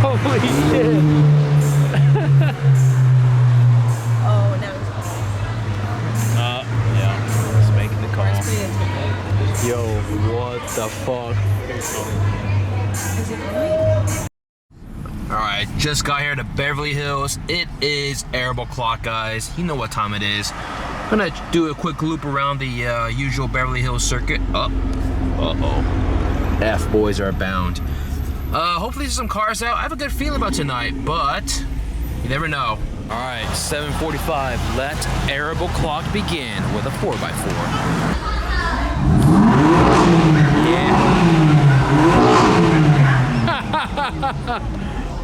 Holy shit. Oh, now he's yeah. He's making the call. Yo, what the fuck? Is it going? Alright, just got here to Beverly Hills. It is Arable Clock, guys. You know what time it is. I'm gonna do a quick loop around the usual Beverly Hills circuit. Uh-oh. F-boys are abound. Hopefully there's some cars out. I have a good feeling about tonight, but you never know. Alright, 7:45. Let Arable Clock begin with a 4x4. Yeah.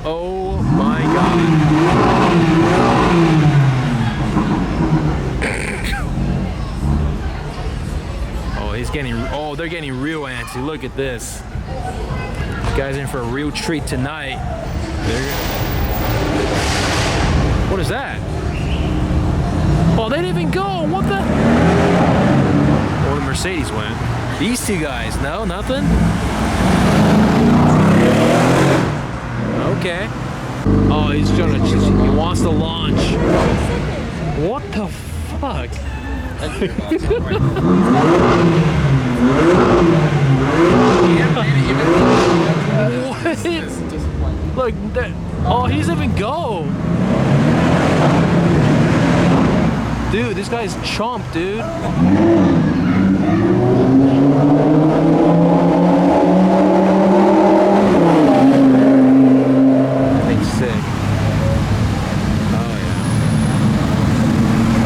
Oh my god. Oh, he's getting, oh, they're getting real antsy. Look at this. This guy's in for a real treat tonight. What is that? Oh, they didn't even go. What the? Oh, the Mercedes went. These two guys, no, nothing? Okay. Oh, he's trying to, he wants to launch. What the fuck? What? Look, that, oh, he doesn't even go. Dude, this guy's chomp, dude. Sick. Oh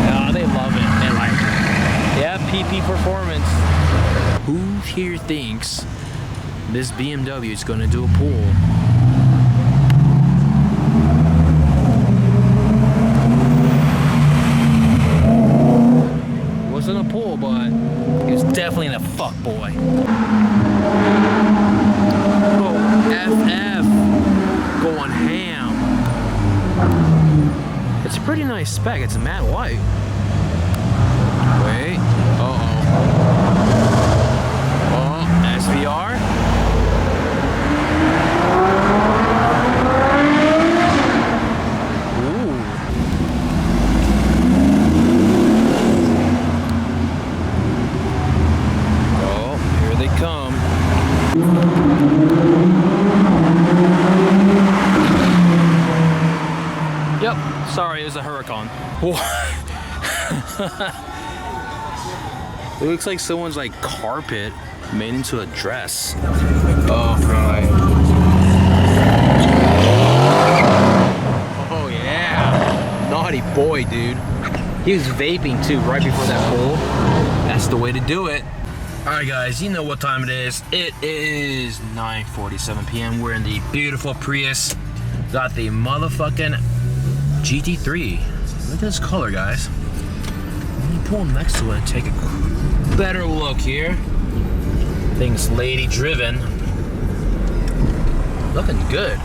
yeah. Oh, they love it. They like it. Yeah, PP performance. Who here thinks this BMW is gonna do a pull? Wasn't a pull, but it was definitely a fuck boy. Oh, FF going ham. It's a pretty nice spec. It's a matte white. Wait. Uh-oh. Oh, SVR. Ooh. Oh, here they come. Yep, sorry, it was a Huracan. It looks like someone's like carpet made into a dress. Oh, right. Oh yeah, naughty boy, dude. He was vaping too right before that pull. That's the way to do it. All right, guys, you know what time it is. It is 9:47 p.m. We're in the beautiful Prius. Got the motherfucking GT3. Look at this color, guys. Let me pull next to it and take a better look here. Thing's lady driven. Looking good.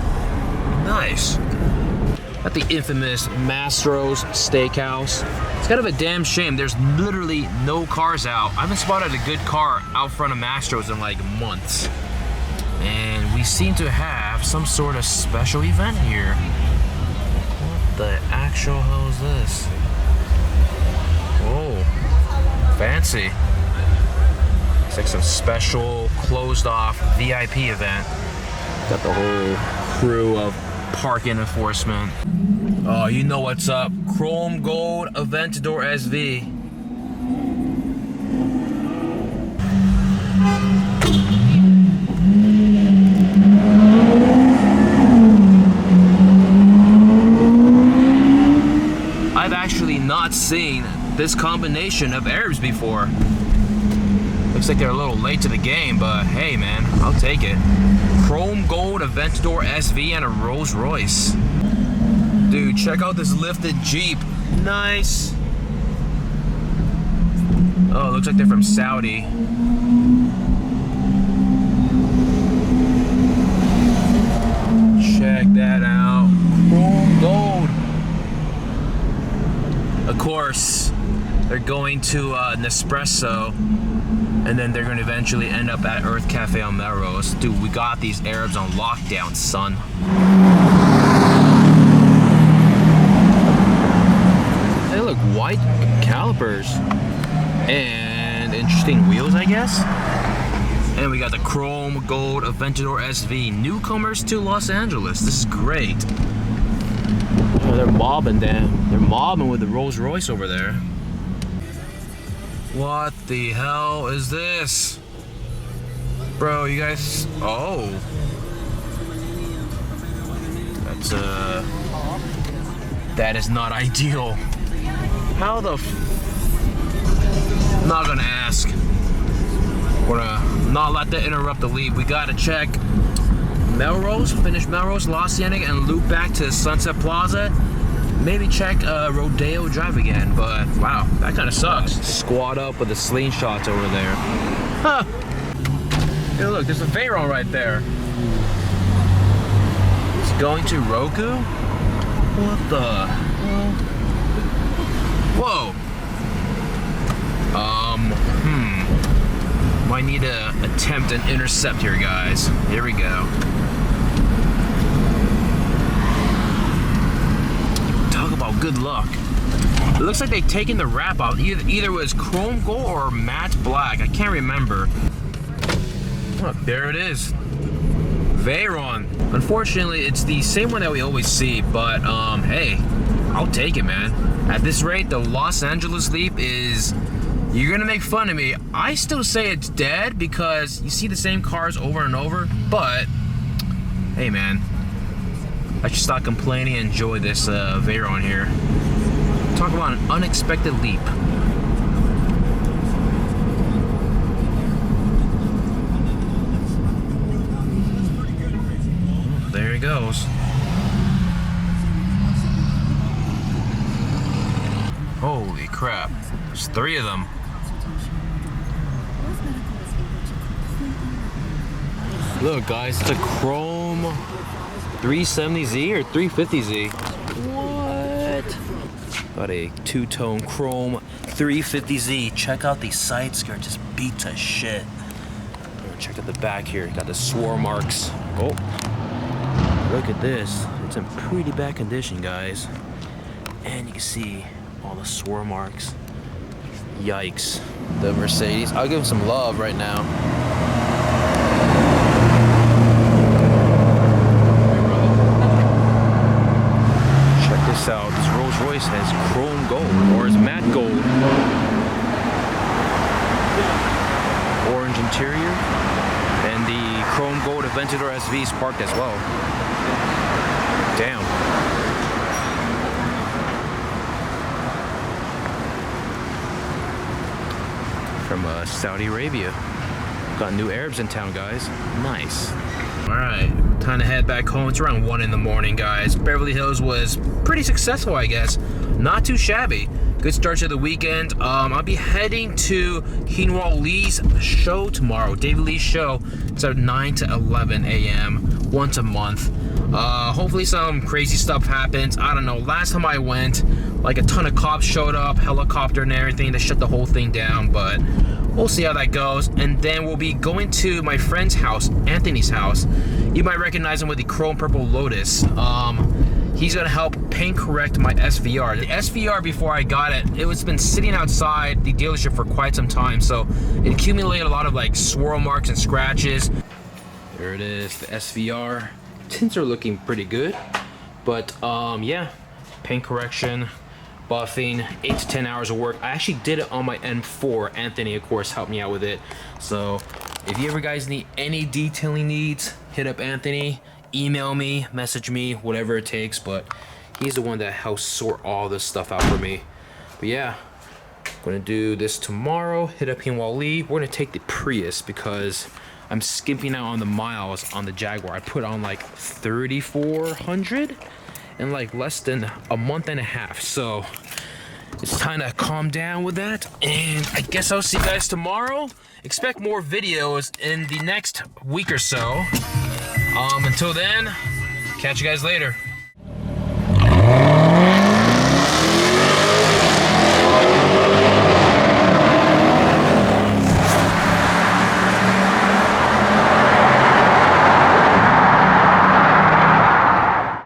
Nice. At the infamous Mastro's Steakhouse. It's kind of a damn shame. There's literally no cars out. I haven't spotted a good car out front of Mastro's in like months. And we seem to have some sort of special event here. The actual hell is this? Whoa, fancy. It's like some special closed off VIP event. Got the whole crew of parking enforcement. Oh, you know what's up. Chrome Gold Aventador SV. I've actually not seen this combination of Arabs before. Looks like they're a little late to the game, but hey man, I'll take it. Chrome Gold Aventador SV and a Rolls Royce. Dude, check out this lifted Jeep. Nice. Oh, looks like they're from Saudi. Check that out. Chrome Gold. Of course, they're going to Nespresso. And then they're gonna eventually end up at Earth Cafe on Melrose. Dude, we got these Arabs on lockdown, son. They look white calipers. And interesting wheels, I guess. And we got the chrome gold Aventador SV. Newcomers to Los Angeles. This is great. Oh, they're mobbing them. They're mobbing with the Rolls Royce over there. What the hell is this? Bro, you guys, oh. That's that is not ideal. How the I'm not gonna ask. We're gonna not let that interrupt the lead. We gotta check Melrose, finish Melrose, La Cienega, and loop back to Sunset Plaza. Maybe check Rodeo Drive again, but wow, that kind of sucks. Squat up with the slingshots over there. Huh. Hey, look, there's a Veyron right there. It's going to Roku? What the? Whoa. Might need to attempt an intercept here, guys. Here we go. Talk about good luck. It looks like they've taken the wrap out. Either it was chrome gold or matte black. I can't remember. Look, there it is. Veyron. Unfortunately, it's the same one that we always see, but hey, I'll take it, man. At this rate, the Los Angeles Leap is... You're gonna make fun of me. I still say it's dead because you see the same cars over and over, but hey, man, I should stop complaining and enjoy this Veyron here. Talk about an unexpected leap. There he goes. Holy crap. There's 3 of them. Look, guys, it's a chrome 370Z or 350Z. What? Got a two-tone chrome 350Z. Check out these side skirts, just beat to shit. Check out the back here. Got the swirl marks. Oh, look at this. It's in pretty bad condition, guys. And you can see all the swirl marks. Yikes. The Mercedes. I'll give him some love right now. Check this out. This Rolls Royce has chrome gold, or is matte gold. Orange interior. And the chrome gold Aventador SV is parked as well. Damn. From Saudi Arabia. Got new Arabs in town, guys. Nice. Alright, time to head back home. It's around 1 in the morning, guys. Beverly Hills was pretty successful, I guess. Not too shabby. Good start to the weekend. I'll be heading to Quinoa Lee's show tomorrow. David Lee's show. It's at 9 to 11 a.m. once a month. Hopefully some crazy stuff happens. I don't know. Last time I went, like a ton of cops showed up, helicopter and everything. They shut the whole thing down, but we'll see how that goes. And then we'll be going to my friend's house, Anthony's house. You might recognize him with the chrome purple Lotus. He's gonna help paint correct my SVR. The SVR, before I got it, it's been sitting outside the dealership for quite some time, so it accumulated a lot of like swirl marks and scratches. There it is, the SVR. Tints are looking pretty good, but yeah, paint correction, buffing, 8 to 10 hours of work. I actually did it on my M4. Anthony, of course, helped me out with it. So if you ever guys need any detailing needs, hit up Anthony. Email me, message me, whatever it takes, but he's the one that helps sort all this stuff out for me. But yeah, I'm gonna do this tomorrow, hit up Quinoa Lee. We're gonna take the Prius because I'm skimping out on the miles on the Jaguar. I put on like 3,400 in like less than a month and a half. So it's time to calm down with that. And I guess I'll see you guys tomorrow. Expect more videos in the next week or so. Until then, catch you guys later.